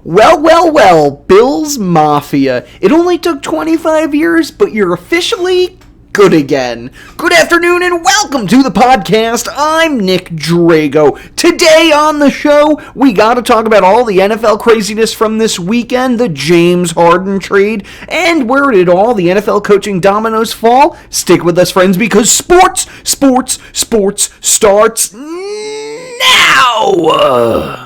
Well, Bills Mafia. It only took 25 years, but you're officially good again. Good afternoon and welcome to the podcast. I'm Nick Drago. Today on the show, we gotta talk about all the NFL craziness from this weekend, the James Harden trade, and where did all the NFL coaching dominoes fall? Stick with us, friends, because sports starts now!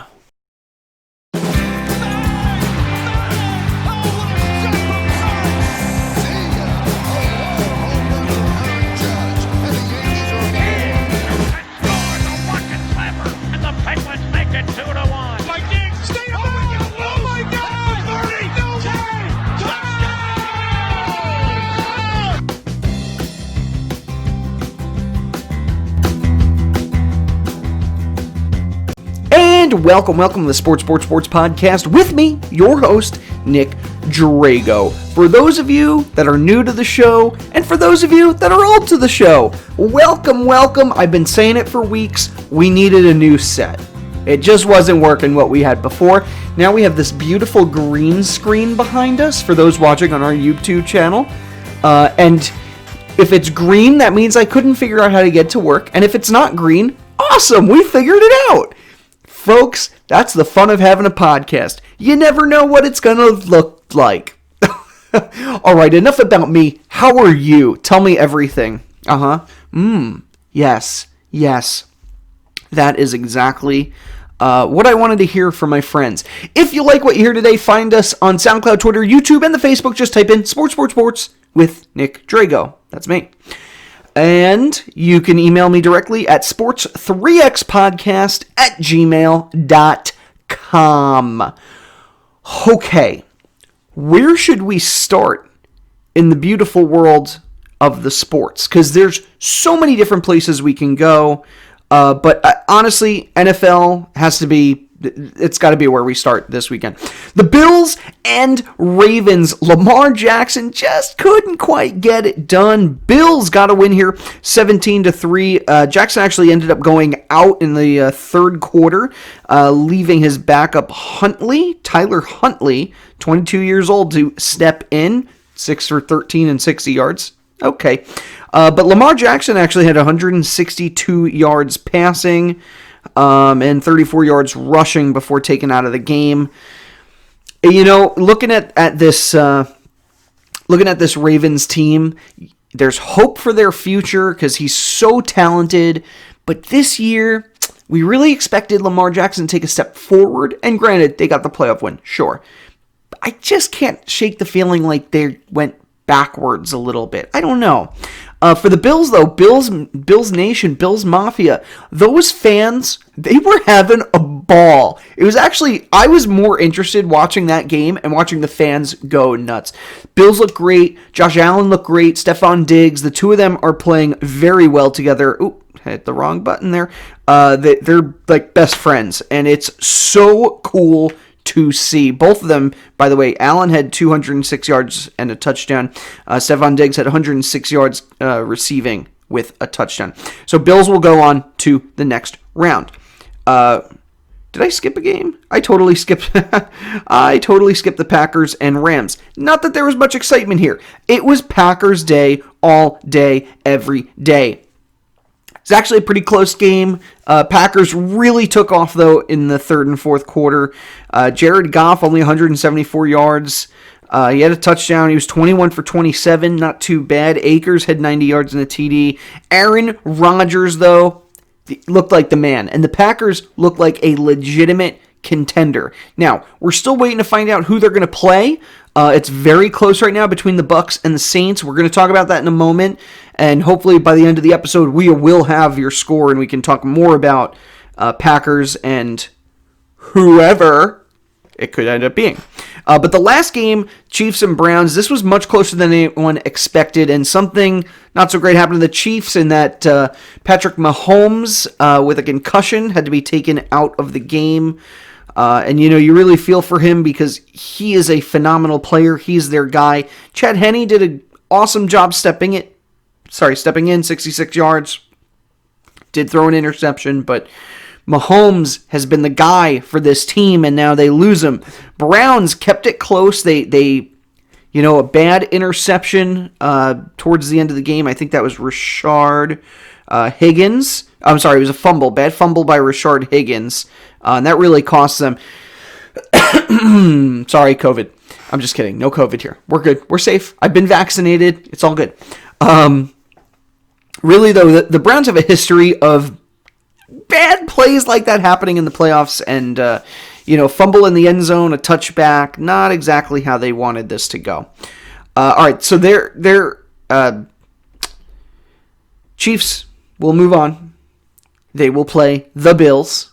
Welcome to the Sports Podcast with me, your host, Nick Drago. For those of you that are new to the show, and for those of you that are old to the show, welcome. I've been saying it for weeks. We needed a new set. It just wasn't working what we had before. Now we have this beautiful green screen behind us for those watching on our YouTube channel. And if it's green, that means I couldn't figure out how to get to work. And if it's not green, awesome, we figured it out. Folks, that's the fun of having a podcast. You never know what it's going to look like. All right, enough about me. How are you? Tell me everything. Yes. That is exactly what I wanted to hear from my friends. If you like what you hear today, find us on Soundcloud, Twitter, YouTube, and the Facebook. Just type in Sports with Nick Drago. That's me. And you can email me directly at sports3xpodcast@gmail.com. Okay, where should we start in the beautiful world of the sports? Because there's so many different places we can go. But honestly, NFL has to be, it's got to be where we start this weekend. The Bills and Ravens. Lamar Jackson just couldn't quite get it done. Bills got a win here, 17-3. Jackson actually ended up going out in the third quarter, leaving his backup Tyler Huntley, 22 years old, to step in, 6 for 13 and 60 yards. Okay. But Lamar Jackson actually had 162 yards passing, and 34 yards rushing before taken out of the game. You know, looking at this Ravens team, there's hope for their future because he's so talented. But this year, we really expected Lamar Jackson to take a step forward. And granted, they got the playoff win, sure. I just can't shake the feeling like they went backwards a little bit. I don't know. For the Bills, though, Bills Nation, Bills Mafia, those fans, they were having a ball. It was actually, I was more interested watching that game and watching the fans go nuts. Bills look great. Josh Allen looked great. Stephon Diggs, the two of them are playing very well together. Ooh, hit the wrong button there. They're like best friends, and it's so cool to see. Both of them, by the way, Allen had 206 yards and a touchdown. Stephon Diggs had 106 yards receiving with a touchdown. So Bills will go on to the next round. Did I skip a game? I totally skipped the Packers and Rams. Not that there was much excitement here. It was Packers Day all day, every day. It's actually a pretty close game. Packers really took off, though, in the third and fourth quarter. Jared Goff, only 174 yards. He had a touchdown. He was 21 for 27, not too bad. Akers had 90 yards in the TD. Aaron Rodgers, though, looked like the man. And the Packers looked like a legitimate contender. Now, we're still waiting to find out who they're going to play. It's very close right now between the Bucs and the Saints. We're going to talk about that in a moment. And hopefully by the end of the episode, we will have your score and we can talk more about Packers and whoever it could end up being. But the last game, Chiefs and Browns, this was much closer than anyone expected. And something not so great happened to the Chiefs in that Patrick Mahomes, with a concussion, had to be taken out of the game. And, you know, you really feel for him because he is a phenomenal player. He's their guy. Chad Henne did an awesome job stepping in, 66 yards. Did throw an interception, but Mahomes has been the guy for this team, and now they lose him. Browns kept it close. They a bad interception towards the end of the game. I think that was Rashard Higgins. I'm sorry, it was a fumble. Bad fumble by Rashard Higgins. And that really cost them. Sorry, COVID. I'm just kidding. No COVID here. We're good. We're safe. I've been vaccinated. It's all good. Really, though, the Browns have a history of bad plays like that happening in the playoffs, and fumble in the end zone, a touchback, not exactly how they wanted this to go. All right, so their Chiefs will move on. They will play the Bills.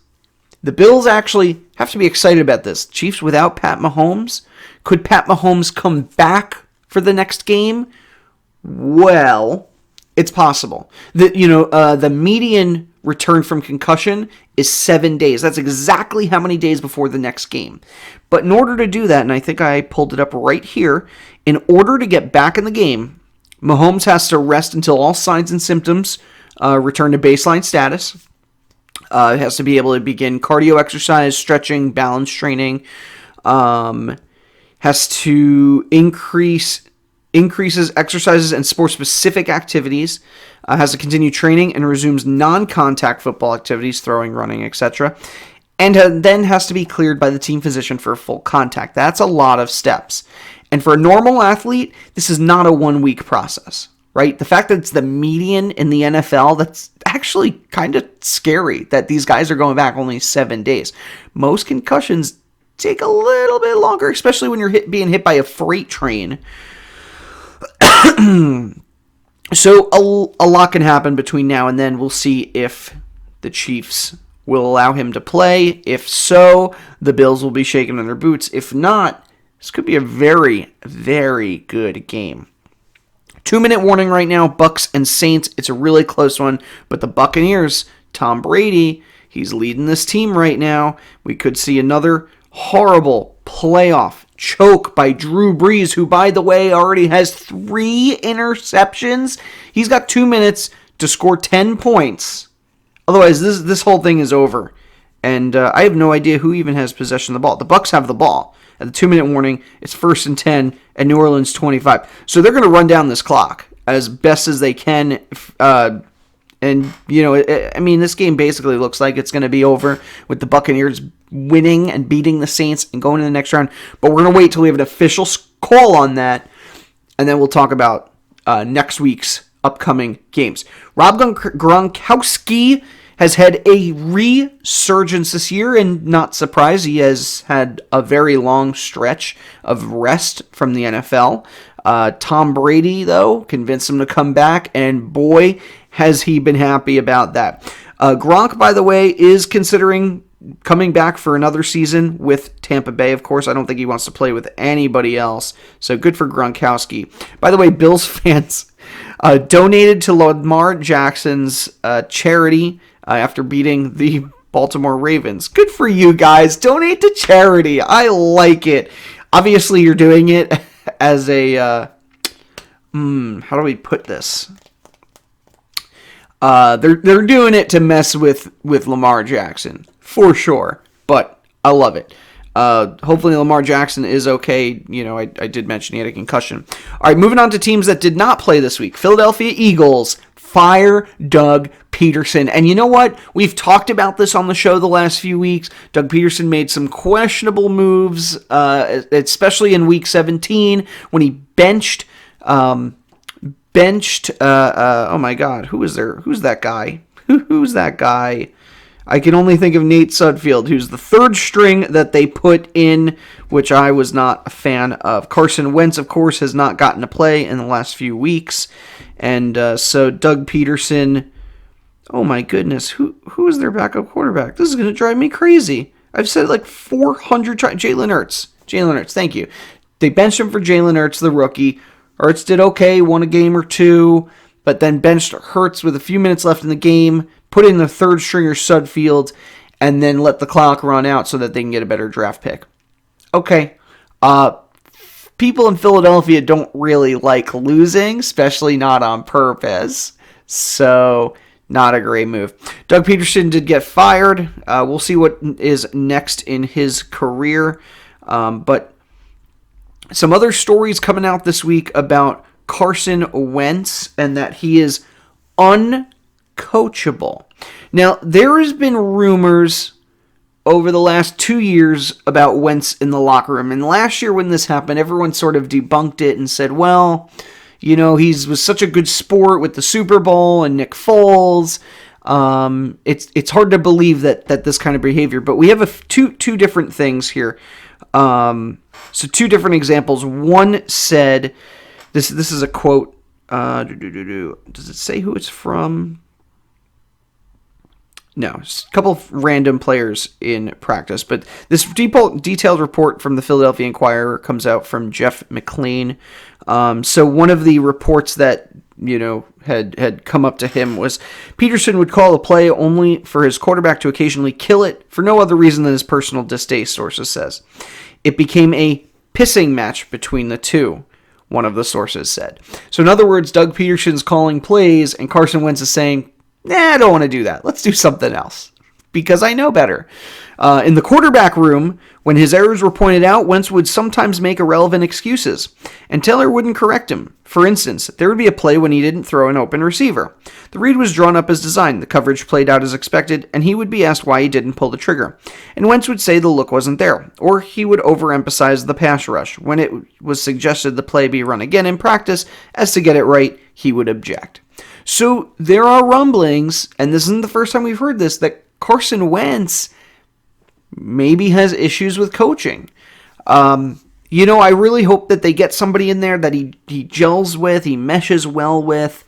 The Bills actually have to be excited about this. Chiefs without Pat Mahomes. Could Pat Mahomes come back for the next game? Well, it's possible. The median return from concussion is 7 days. That's exactly how many days before the next game. But in order to do that, and I think I pulled it up right here, in order to get back in the game, Mahomes has to rest until all signs and symptoms return to baseline status. Has to be able to begin cardio exercise, stretching, balance training. Has to increases exercises and sport-specific activities. Has to continue training and resumes non-contact football activities, throwing, running, etc. And then has to be cleared by the team physician for full contact. That's a lot of steps. And for a normal athlete, this is not a 1 week process, right? The fact that it's the median in the NFL, that's actually kind of scary that these guys are going back only 7 days. Most concussions take a little bit longer, especially when you're being hit by a freight train. So a lot can happen between now and then. We'll see if the Chiefs will allow him to play. If so, the Bills will be shaking in their boots. If not, this could be a very, very good game. 2-minute warning right now, Bucks and Saints. It's a really close one, but the Buccaneers, Tom Brady, he's leading this team right now. We could see another horrible playoff choke by Drew Brees, who, by the way, already has 3 interceptions. He's got 2 minutes to score 10 points. Otherwise, this whole thing is over. And I have no idea who even has possession of the ball. The Bucks have the ball. At the 2-minute warning, it's 1st and 10 at New Orleans 25. So they're going to run down this clock as best as they can. This game basically looks like it's going to be over with the Buccaneers winning and beating the Saints and going to the next round. But we're going to wait till we have an official call on that, and then we'll talk about next week's upcoming games. Rob Gronkowski has had a resurgence this year, and not surprised, he has had a very long stretch of rest from the NFL. Tom Brady, though, convinced him to come back, and boy, has he been happy about that. Gronk, by the way, is considering coming back for another season with Tampa Bay, of course. I don't think he wants to play with anybody else, so good for Gronkowski. By the way, Bills fans donated to Lamar Jackson's charity after beating the Baltimore Ravens. Good for you guys. Donate to charity. I like it. Obviously, you're doing it as a... how do we put this? They're doing it to mess with Lamar Jackson, for sure. But I love it. Hopefully Lamar Jackson is okay. I did mention he had a concussion. All right, moving on to teams that did not play this week. Philadelphia Eagles fire Doug Peterson. And you know what? We've talked about this on the show the last few weeks. Doug Peterson made some questionable moves, especially in Week 17 when he benched. Oh my God, who is there? Who's that guy? Who's that guy? I can only think of Nate Sudfeld, who's the third string that they put in, which I was not a fan of. Carson Wentz, of course, has not gotten to play in the last few weeks. And so Doug Peterson, oh my goodness, who is their backup quarterback? This is going to drive me crazy. I've said it like 400 times. Jalen Hurts, thank you. They benched him for Jalen Hurts, the rookie. Hurts did okay, won a game or two, but then benched Hurts with a few minutes left in the game, put in the third stringer Sudfeld, and then let the clock run out so that they can get a better draft pick. Okay. People in Philadelphia don't really like losing, especially not on purpose. So Not a great move. Doug Peterson did get fired. We'll see what is next in his career. But some other stories coming out this week about Carson Wentz and that he is uncoachable. Now, there has been rumors over the last 2 years about Wentz in the locker room. And last year when this happened, everyone sort of debunked it and said, well, he was such a good sport with the Super Bowl and Nick Foles. It's hard to believe that this kind of behavior. But we have two different things here. So two different examples. One said, this is a quote. Does it say who it's from? No, it's a couple of random players in practice. But this detailed report from the Philadelphia Inquirer comes out from Jeff McLean. So one of the reports that had come up to him was Peterson would call a play only for his quarterback to occasionally kill it for no other reason than his personal distaste, sources says. It became a pissing match between the two, one of the sources said. So in other words, Doug Peterson's calling plays and Carson Wentz is saying, I don't want to do that. Let's do something else because I know better. In the quarterback room, when his errors were pointed out, Wentz would sometimes make irrelevant excuses, and Taylor wouldn't correct him. For instance, there would be a play when he didn't throw an open receiver. The read was drawn up as designed, the coverage played out as expected, and he would be asked why he didn't pull the trigger. And Wentz would say the look wasn't there, or he would overemphasize the pass rush. When it was suggested the play be run again in practice, as to get it right, he would object. So there are rumblings, and this isn't the first time we've heard this, that Carson Wentz maybe has issues with coaching. I really hope that they get somebody in there that he gels with, he meshes well with.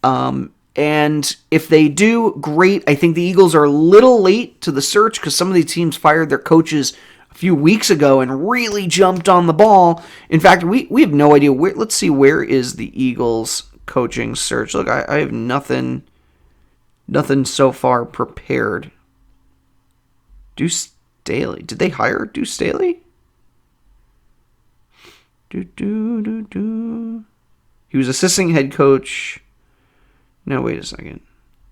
And if they do, great. I think the Eagles are a little late to the search because some of these teams fired their coaches a few weeks ago and really jumped on the ball. In fact, we have no idea where. Let's see, where is the Eagles coaching search? Look, I have nothing so far prepared. Deuce Staley. Did they hire Deuce Staley? He was assistant head coach. No, wait a second.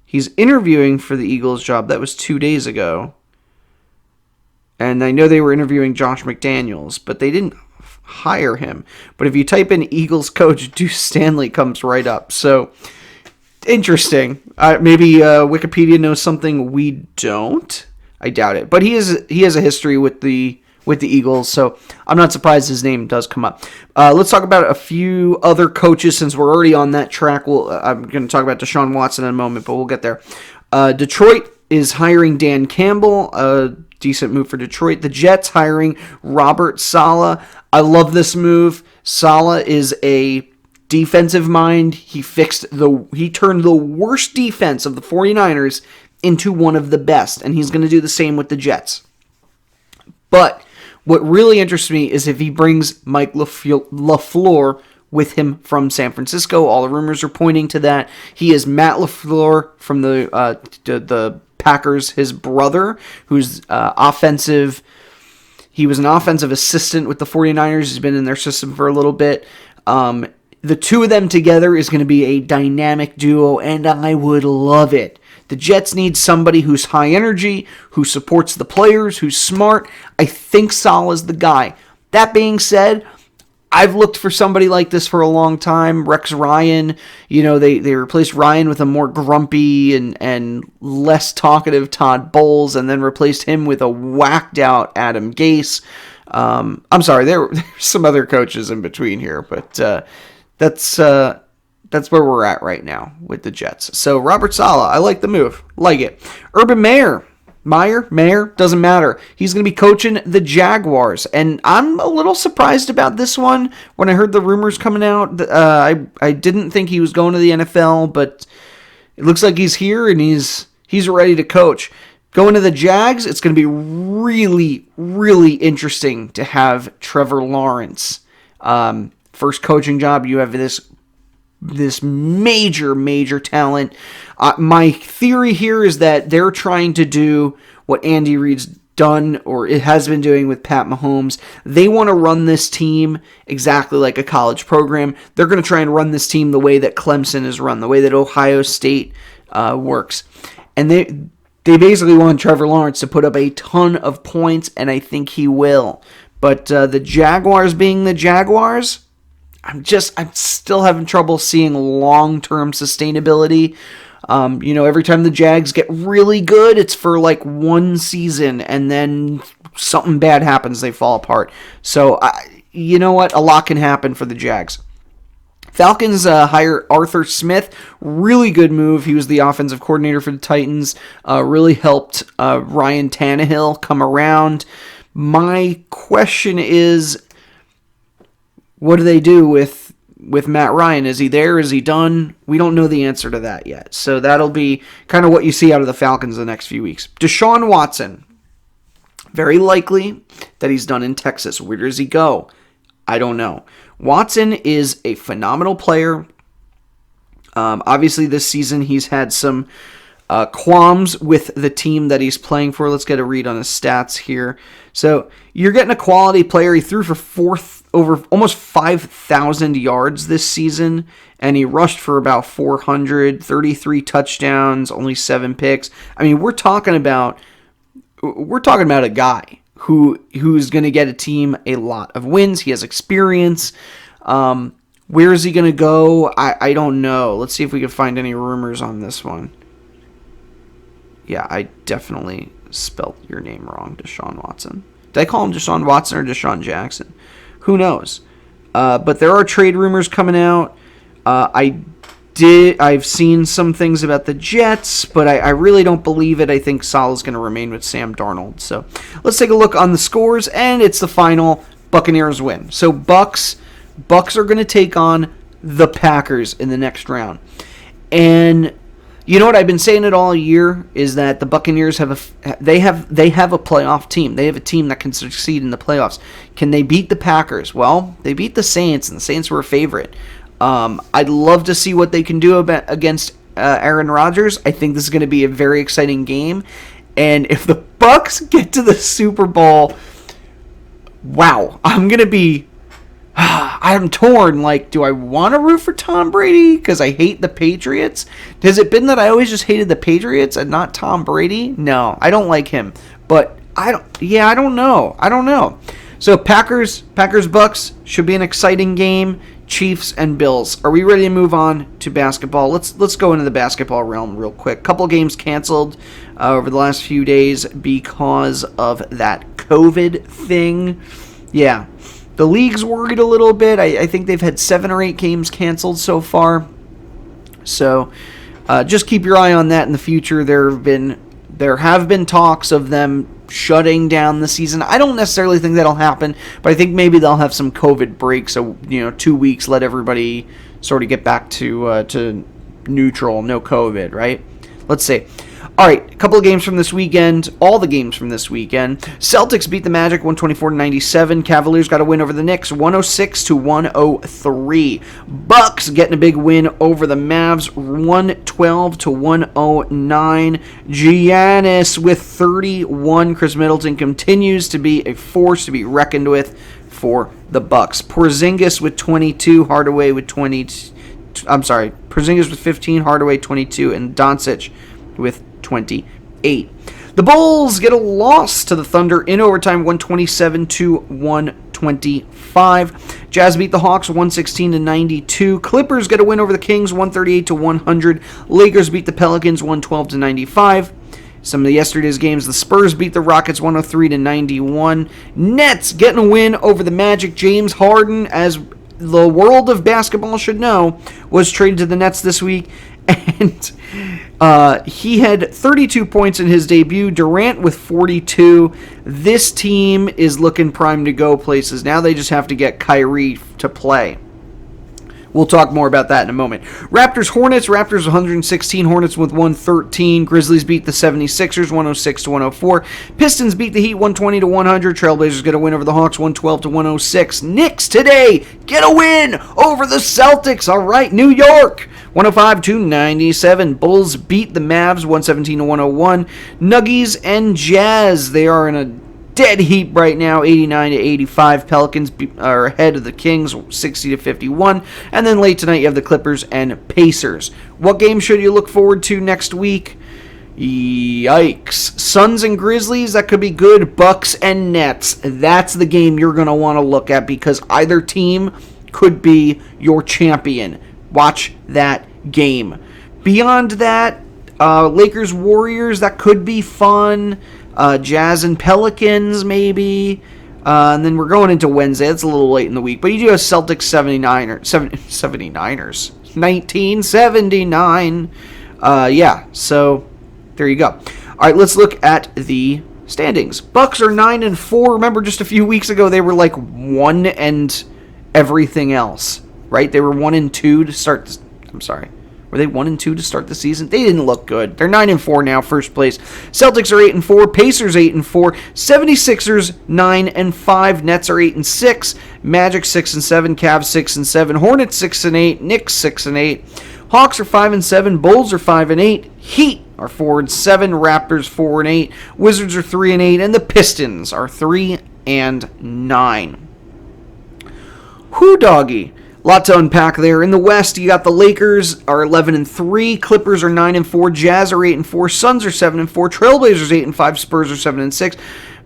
He's interviewing for the Eagles job. That was 2 days ago. And I know they were interviewing Josh McDaniels, but they didn't hire him. But if you type in Eagles coach, Deuce Staley comes right up. So, interesting. Maybe Wikipedia knows something we don't. I doubt it. But he has a history with the Eagles, so I'm not surprised his name does come up. Let's talk about a few other coaches since we're already on that track. I'm going to talk about Deshaun Watson in a moment, but we'll get there. Detroit is hiring Dan Campbell, a decent move for Detroit. The Jets hiring Robert Saleh. I love this move. Saleh is a defensive mind. He turned the worst defense of the 49ers into one of the best, and he's going to do the same with the Jets. But what really interests me is if he brings Mike LaFleur with him from San Francisco. All the rumors are pointing to that. He is Matt LaFleur from the Packers, his brother, who's offensive. He was an offensive assistant with the 49ers. He's been in their system for a little bit. The two of them together is going to be a dynamic duo, and I would love it. The Jets need somebody who's high energy, who supports the players, who's smart. I think Saleh is the guy. That being said, I've looked for somebody like this for a long time. Rex Ryan, they replaced Ryan with a more grumpy and less talkative Todd Bowles, and then replaced him with a whacked out Adam Gase. I'm sorry, there's some other coaches in between here, but that's where we're at right now with the Jets. So Robert Saleh, I like the move. Like it. Urban Meyer, doesn't matter. He's going to be coaching the Jaguars. And I'm a little surprised about this one. When I heard the rumors coming out, I didn't think he was going to the NFL, but it looks like he's here and he's ready to coach. Going to the Jags, it's going to be really, really interesting to have Trevor Lawrence. First coaching job, you have this major talent. My theory here is that they're trying to do what Andy Reid's done, or it has been doing with Pat Mahomes. They want to run this team exactly like a college program. They're going to try and run this team the way that Clemson is run, the way that Ohio State works. And they basically want Trevor Lawrence to put up a ton of points, and I think he will. But the Jaguars being the Jaguars, I'm still having trouble seeing long-term sustainability. Every time the Jags get really good, it's for like one season, and then something bad happens, they fall apart. So, you know what? A lot can happen for the Jags. Falcons hire Arthur Smith. Really good move. He was the offensive coordinator for the Titans. Really helped Ryan Tannehill come around. My question is, what do they do with Matt Ryan? Is he there? Is he done? We don't know the answer to that yet. So that'll be kind of what you see out of the Falcons the next few weeks. Deshaun Watson. Very likely that he's done in Texas. Where does he go? I don't know. Watson is a phenomenal player. Obviously, this season he's had some qualms with the team that he's playing for. Let's get a read on his stats here. So you're getting a quality player. He threw for over almost 5,000 yards this season, and he rushed for about 433 touchdowns, only 7 picks. I mean, we're talking about a guy who's going to get a team a lot of wins. He has experience. Where is he going to go? I don't know. Let's see if we can find any rumors on this one. Yeah, I definitely spelled your name wrong, Deshaun Watson. Did I call him Deshaun Watson or Deshaun Jackson? Who knows? But there are trade rumors coming out. I've seen some things about the Jets, but I really don't believe it. I think Saleh's going to remain with Sam Darnold. So let's take a look on the scores, and it's the final. Buccaneers win. So Bucks are going to take on the Packers in the next round. And you know what I've been saying it all year is that the Buccaneers have a playoff team. They have a team that can succeed in the playoffs. Can they beat the Packers? Well, they beat the Saints, and the Saints were a favorite. I'd love to see what they can do against Aaron Rodgers. I think this is going to be a very exciting game. And if the Bucks get to the Super Bowl, wow, I'm torn. Like, do I want to root for Tom Brady because I hate the Patriots? Has it been that I always just hated the Patriots and not Tom Brady? No, I don't like him. But I don't know. So Packers Bucks should be an exciting game. Chiefs and Bills. Are we ready to move on to basketball? Let's go into the basketball realm real quick. Couple games canceled over the last few days because of that COVID thing. Yeah, the league's worried a little bit. I think they've had 7 or 8 games canceled so far. So just keep your eye on that in the future. There have been talks of them shutting down the season. I don't necessarily think that'll happen, but I think maybe they'll have some COVID breaks. So 2 weeks, let everybody sort of get back to neutral, no COVID, right? Let's see. All right, a couple of games from this weekend. All the games from this weekend. Celtics beat the Magic 124-97. Cavaliers got a win over the Knicks 106-103. Bucks getting a big win over the Mavs 112-109. Giannis with 31. Chris Middleton continues to be a force to be reckoned with for the Bucks. Porzingis with 22. Hardaway with 20. Porzingis with 15. Hardaway 22, and Doncic with 28. The Bulls get a loss to the Thunder in overtime, 127-125. Jazz beat the Hawks 116-92. Clippers get a win over the Kings 138-100. Lakers beat the Pelicans 112-95. Some of yesterday's games, the Spurs beat the Rockets 103-91. Nets getting a win over the Magic. James Harden, as the world of basketball should know, was traded to the Nets this week, and he had 32 points in his debut. Durant with 42. This team is looking primed to go places. Now they just have to get Kyrie to play. We'll talk more about that in a moment. Raptors-Hornets. Raptors 116. Hornets with 113. Grizzlies beat the 76ers 106-104. Pistons beat the Heat 120-100. Trailblazers get a win over the Hawks 112-106. Knicks today get a win over the Celtics. All right, New York 105-97. Bulls beat the Mavs 117-101. Nuggies and Jazz, they are in a dead heat right now, 89-85. Pelicans are ahead of the Kings, 60-51. And then late tonight, you have the Clippers and Pacers. What game should you look forward to next week? Yikes. Suns and Grizzlies, that could be good. Bucks and Nets, that's the game you're going to want to look at because either team could be your champion. Watch that game. Beyond that, Lakers Warriors, that could be fun. Jazz and Pelicans, maybe. And then we're going into Wednesday. That's a little late in the week. But you do have Celtics 79ers. 1979. Yeah, so there you go. All right, let's look at the standings. Bucks are 9-4. Remember, just a few weeks ago, they were like 1 and everything else, right? They were 1-2 to start this. I'm sorry. Were they 1-2 to start the season? They didn't look good. They're 9-4 now, first place. Celtics are 8-4. Pacers 8-4. 76ers 9-5. Nets are 8-6. Magic 6-7. Cavs 6-7. Hornets 6-8. Knicks 6-8. Hawks are 5-7. Bulls are 5-8. Heat are 4-7. Raptors 4-8. Wizards are 3-8, and the Pistons are 3-9. Whoo doggy. Lot to unpack there. In the West, you got the Lakers are 11-3, Clippers are 9-4, Jazz are 8-4, Suns are 7-4, Trailblazers 8-5, Spurs are 7-6,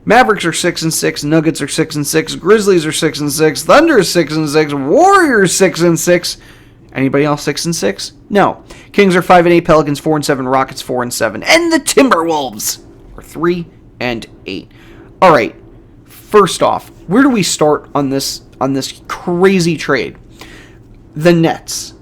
Mavericks are 6-6, Nuggets are 6-6, Grizzlies are 6-6, Thunder is 6-6, Warriors 6-6. Anybody else 6-6? No. Kings are 5-8, Pelicans 4-7, Rockets 4-7, and the Timberwolves are 3-8. All right. First off, where do we start on this crazy trade? The Nets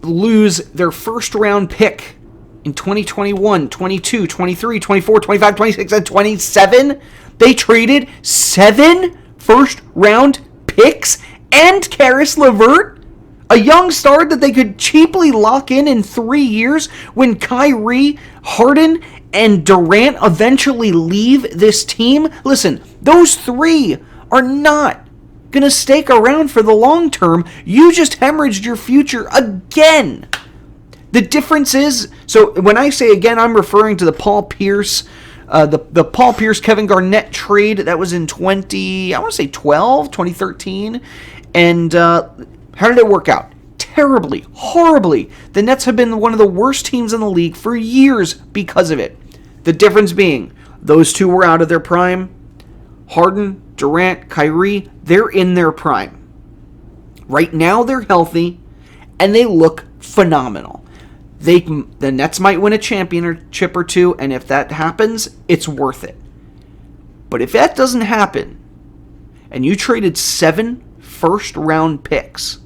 lose their first round pick in 2021, 22, 23, 24, 25, 26, and 27. They traded 7 first round picks and Karis LeVert, a young star that they could cheaply lock in 3 years when Kyrie, Harden, and Durant eventually leave this team. Listen, those 3 are not going to stake around for the long term. You just hemorrhaged your future again. The difference is, so when I say again, I'm referring to the Paul Pierce, the Paul Pierce, Kevin Garnett trade that was in 2013. And how did it work out? Terribly, horribly. The Nets have been one of the worst teams in the league for years because of it. The difference being, those 2 were out of their prime. Harden, Durant, Kyrie, they're in their prime. Right now they're healthy, and they look phenomenal. The Nets might win a championship or 2, and if that happens, it's worth it. But if that doesn't happen, and you traded 7 first-round picks,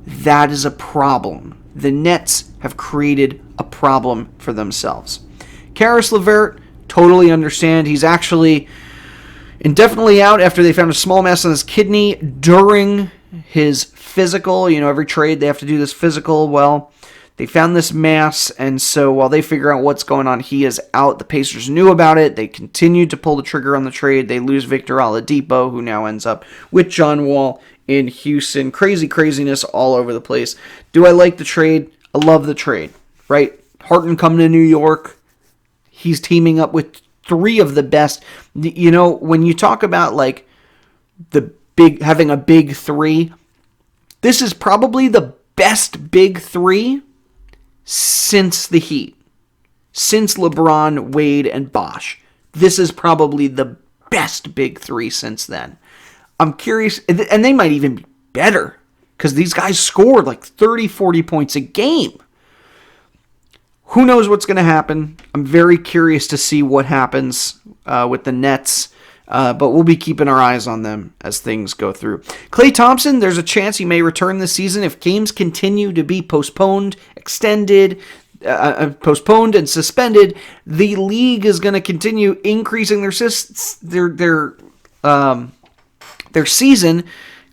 that is a problem. The Nets have created a problem for themselves. Karis LeVert, totally understand. He's actually indefinitely out after they found a small mass on his kidney during his physical. Every trade they have to do this physical. Well, they found this mass, and so while they figure out what's going on, he is out. The Pacers knew about it. They continued to pull the trigger on the trade. They lose Victor Oladipo, who now ends up with John Wall in Houston. Craziness all over the place. Do I like the trade? I love the trade, right? Harden coming to New York. He's teaming up with 3 of the best. When you talk about like having a big 3, this is probably the best big 3 since the Heat. Since LeBron, Wade, and Bosh. This is probably the best big 3 since then. I'm curious, and they might even be better, because these guys scored like 30, 40 points a game. Who knows what's going to happen? I'm very curious to see what happens with the Nets, but we'll be keeping our eyes on them as things go through. Klay Thompson, there's a chance he may return this season if games continue to be postponed, extended, postponed and suspended. The league is going to continue increasing their season.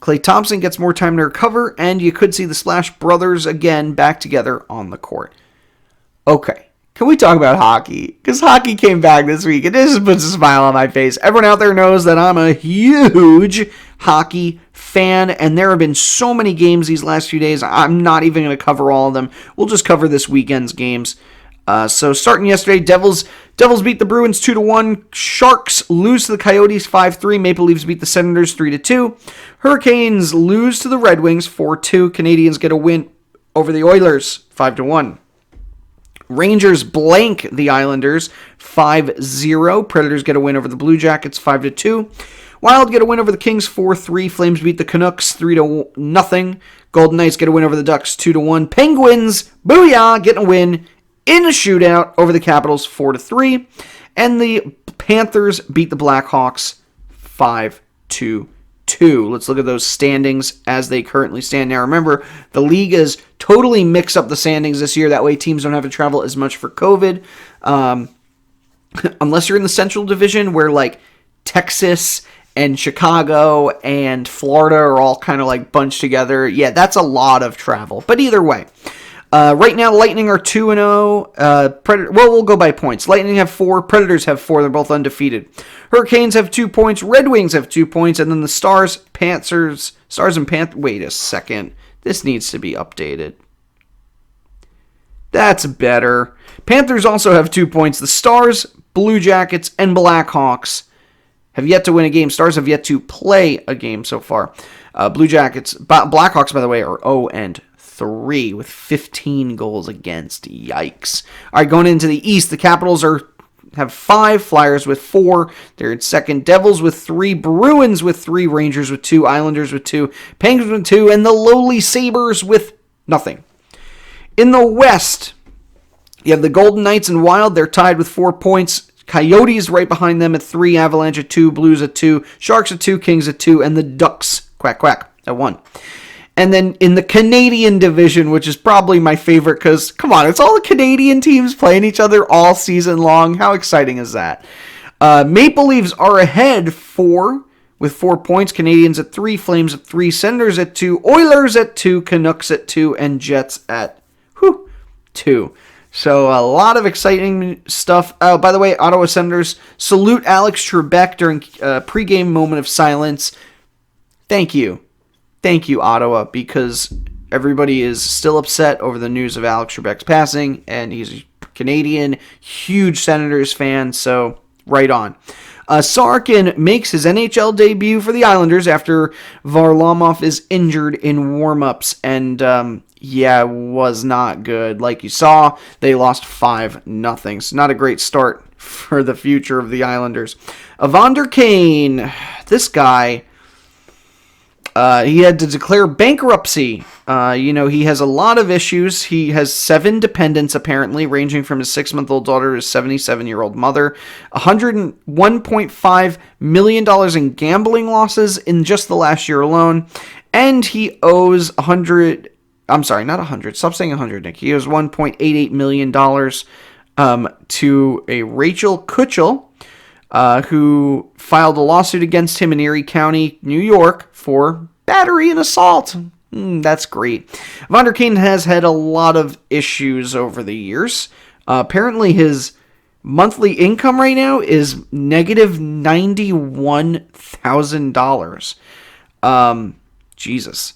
Klay Thompson gets more time to recover, and you could see the Splash Brothers again back together on the court. Okay, can we talk about hockey? Because hockey came back this week, and this just puts a smile on my face. Everyone out there knows that I'm a huge hockey fan, and there have been so many games these last few days. I'm not even going to cover all of them. We'll just cover this weekend's games. So starting yesterday, Devils Devils beat the Bruins 2-1. Sharks lose to the Coyotes 5-3. Maple Leafs beat the Senators 3-2. Hurricanes lose to the Red Wings 4-2. Canadiens get a win over the Oilers 5-1. Rangers blank the Islanders 5-0. Predators get a win over the Blue Jackets 5-2. Wild get a win over the Kings 4-3. Flames beat the Canucks 3-0. Golden Knights get a win over the Ducks 2-1. Penguins, booyah, getting a win in a shootout over the Capitals 4-3. And the Panthers beat the Blackhawks 5-2. Let's look at those standings as they currently stand. Now remember, the league has totally mixed up the standings this year. That way teams don't have to travel as much for COVID. Unless you're in the Central Division where like Texas and Chicago and Florida are all kind of like bunched together. Yeah, that's a lot of travel. But either way, right now Lightning are 2-0. We'll go by points. Lightning have 4. Predators have 4. They're both undefeated. Hurricanes have 2 points. Red Wings have 2 points. And then the Stars and Panthers. Wait a second. This needs to be updated. That's better. Panthers also have 2 points. The Stars, Blue Jackets, and Blackhawks have yet to win a game. Stars have yet to play a game so far. Blackhawks, by the way, are 0-3 with 15 goals against. Yikes. All right, going into the East, the Capitals have 5, Flyers with 4. They're in second. Devils with 3, Bruins with 3, Rangers with 2, Islanders with 2, Penguins with 2, and the lowly Sabres with nothing. In the West, you have the Golden Knights and Wild. They're tied with 4 points. Coyotes right behind them at 3, Avalanche at 2, Blues at 2, Sharks at 2, Kings at 2, and the Ducks, quack, at 1. And then in the Canadian division, which is probably my favorite because, come on, it's all the Canadian teams playing each other all season long. How exciting is that? Maple Leafs are ahead with 4 points. Canadians at 3, Flames at 3, Senators at 2, Oilers at 2, Canucks at 2, and Jets at 2. So a lot of exciting stuff. Oh, by the way, Ottawa Senators salute Alex Trebek during a pregame moment of silence. Thank you, Ottawa, because everybody is still upset over the news of Alex Trebek's passing, and he's a Canadian, huge Senators fan, so right on. Sarkin makes his NHL debut for the Islanders after Varlamov is injured in warm-ups, and was not good. Like you saw, they lost 5-0. So not a great start for the future of the Islanders. Evander Kane, this guy, he had to declare bankruptcy. He has a lot of issues. He has 7 dependents, apparently, ranging from his 6-month-old daughter to his 77-year-old mother. $101.5 million in gambling losses in just the last year alone. And he owes Stop saying 100, Nick. He owes $1.88 million to a Rachel Kutchel, who filed a lawsuit against him in Erie County, New York, for battery and assault. That's great. Evander Kane has had a lot of issues over the years. Apparently his monthly income right now is negative $91,000. Jesus.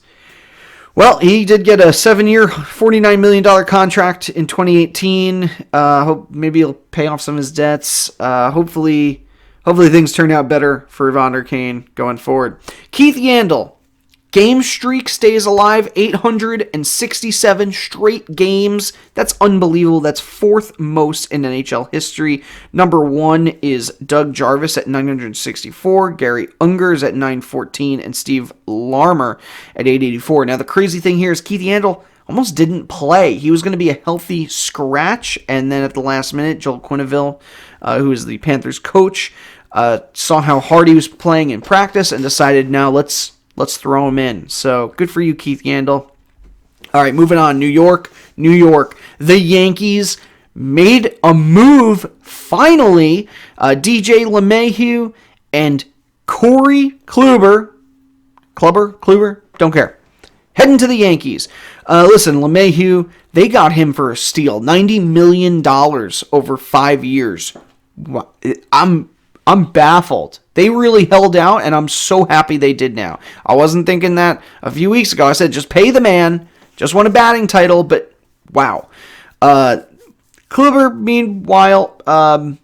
Well, he did get a 7-year, $49 million contract in 2018. Hope maybe he'll pay off some of his debts. Hopefully things turn out better for Evander Kane going forward. Keith Yandle, game streak stays alive, 867 straight games. That's unbelievable. That's 4th most in NHL history. Number 1 is Doug Jarvis at 964, Gary Ungers at 914, and Steve Larmer at 884. Now, the crazy thing here is Keith Yandle almost didn't play. He was going to be a healthy scratch, and then at the last minute, Joel Quenneville, who is the Panthers coach, saw how hard he was playing in practice and decided, now let's throw him in. So good for you, Keith Yandle. All right, moving on. New York. The Yankees made a move, finally. DJ LeMahieu and Corey Kluber, don't care, heading to the Yankees. Listen, LeMahieu, they got him for a steal. $90 million over 5 years. I'm baffled. They really held out, and I'm so happy they did now. I wasn't thinking that a few weeks ago. I said, just pay the man. Just won a batting title, but wow. Kluber, meanwhile,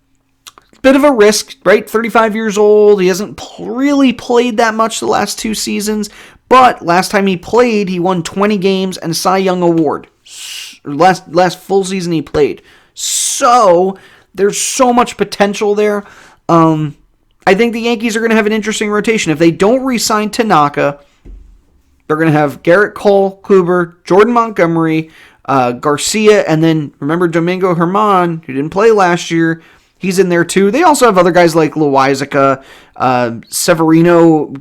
bit of a risk, right? 35 years old. He hasn't really played that much the last 2 seasons. But last time he played, he won 20 games and a Cy Young Award. Last full season he played. So there's so much potential there. I think the Yankees are going to have an interesting rotation. If they don't re-sign Tanaka, they're going to have Garrett Cole, Kluber, Jordan Montgomery, Garcia, and then remember Domingo Germán, who didn't play last year. He's in there too. They also have other guys like Loizaga. Severino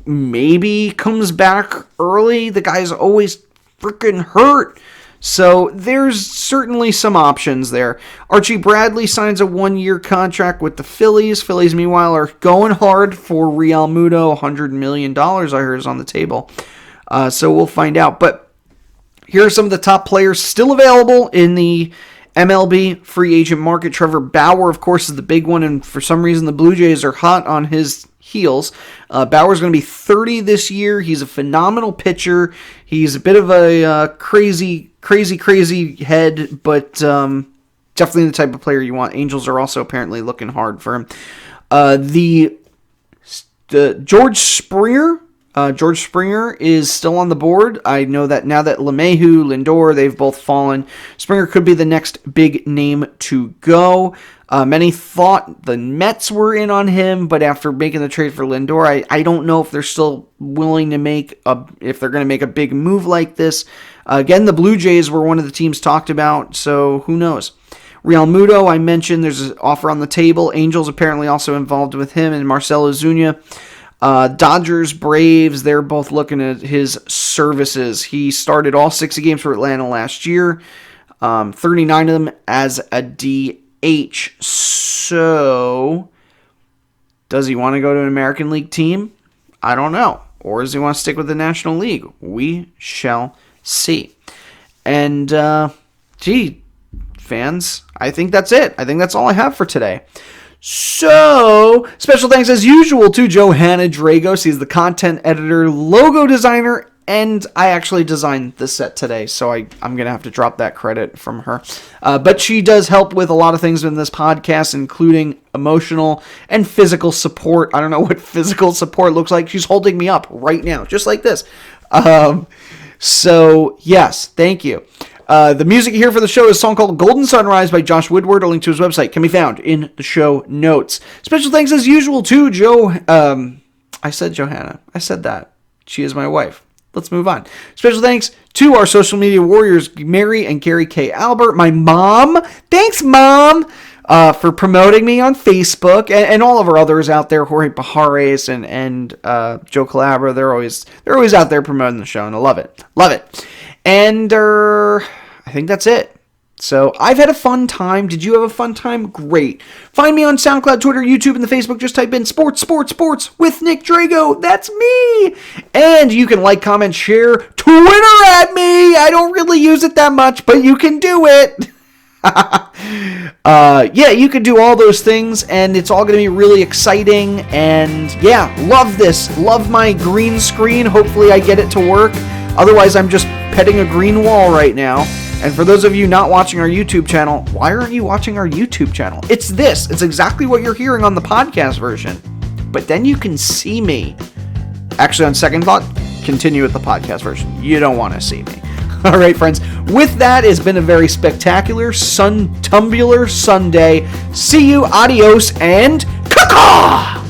maybe comes back early. The guy's always freaking hurt. So there's certainly some options there. Archie Bradley signs a 1-year contract with the Phillies. Phillies, meanwhile, are going hard for Real Muto. $100 million, I heard, is on the table. So we'll find out. But here are some of the top players still available in the MLB free agent market. Trevor Bauer, of course, is the big one, and for some reason the Blue Jays are hot on his heels. Bauer's going to be 30 this year. He's a phenomenal pitcher. He's a bit of a crazy head, but definitely the type of player you want. Angels are also apparently looking hard for him. The George Springer. George Springer is still on the board. I know that now that LeMahieu, Lindor, they've both fallen. Springer could be the next big name to go. Many thought the Mets were in on him, but after making the trade for Lindor, I don't know if they're still willing to if they're going to make a big move like this. Again, the Blue Jays were one of the teams talked about, so who knows. Real Muto, I mentioned, there's an offer on the table. Angels apparently also involved with him, and Marcell Ozuna. Dodgers, Braves, they're both looking at his services. He started all 60 games for Atlanta last year, 39 of them as a DH. So, does he want to go to an American League team? I don't know. Or does he want to stick with the National League? We shall see. And, fans, I think that's it. I think that's all I have for today. So, special thanks as usual to Johanna Dragos. He's the content editor, logo designer, and I actually designed the set today, so I'm going to have to drop that credit from her. But she does help with a lot of things in this podcast, including emotional and physical support. I don't know what physical support looks like. She's holding me up right now, just like this. So, yes, thank you. The music here for the show is a song called Golden Sunrise by Josh Woodward. A link to his website can be found in the show notes. Special thanks as usual to I said Johanna. I said that. She is my wife. Let's move on. Special thanks to our social media warriors, Mary and Carrie K. Albert. My mom. Thanks, Mom, for promoting me on Facebook. And all of our others out there, Jorge Pajares and Joe Calabra. They're always out there promoting the show, and I love it. Love it. And I think that's it. So I've had a fun time. Did you have a fun time? Great. Find me on SoundCloud, Twitter, YouTube, and the Facebook. Just type in Sports with Nick Drago. That's me. And you can like, comment, share, Twitter at me. I don't really use it that much, but you can do it. Yeah, you can do all those things, and it's all going to be really exciting. And yeah, love this. Love my green screen. Hopefully I get it to work. Otherwise, I'm just petting a green wall right now. And for those of you not watching our YouTube channel, why aren't you watching our YouTube channel? It's this. It's exactly what you're hearing on the podcast version. But then you can see me. Actually, on second thought, continue with the podcast version. You don't want to see me. All right, friends. With that, it's been a very spectacular Suntubular Sunday. See you, adios, and caw-caw!